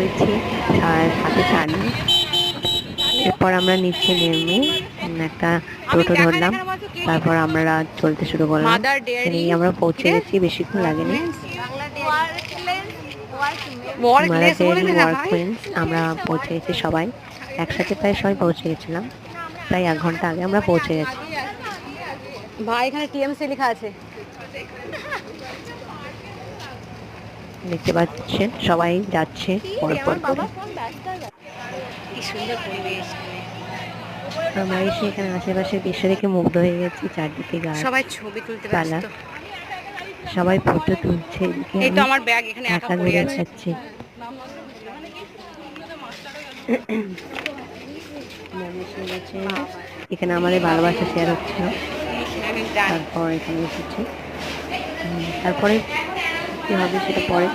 করেছি আর সাথে চাটনি। এরপর আমরা নিচে নেমে একটা টোটো ধরলাম, তারপর আমরা চলতে শুরু করলাম। এখানেই আমরা পৌঁছে গেছি, বেশিক্ষণ লাগেনি। মাদার ডেয়ারি ওয়ার্কমেন্স আমরা পৌঁছে গেছি সবাই একসাথে, প্রায় সবাই পৌঁছে গেছিলাম, প্রায় 1 ঘন্টা আগে আমরা পৌঁছে গেছি। ভাই এখানে টিএমসি লেখা আছে, দেখতে পাচ্ছেন সবাই যাচ্ছে পরপর করে। কি সুন্দর পরিবেশ। আমরা এসে এখানে আশেপাশের দৃশ্য দেখে মুগ্ধ হয়ে গেছি। চারদিকে সবাই ছবি তুলতে গাছপালা, ব্যস্ত। সবাই ফটো তুলছে। এদিকে এই তো আমি আমার ব্যাগ এখানে একা একা পড়ে ঘুরে আছে। যাচ্ছি। এখানে আমাদের ভালোবাসা শেয়ার হচ্ছিল। তারপর এখানে এসেছি, তারপরে কি হবে সেটা পরে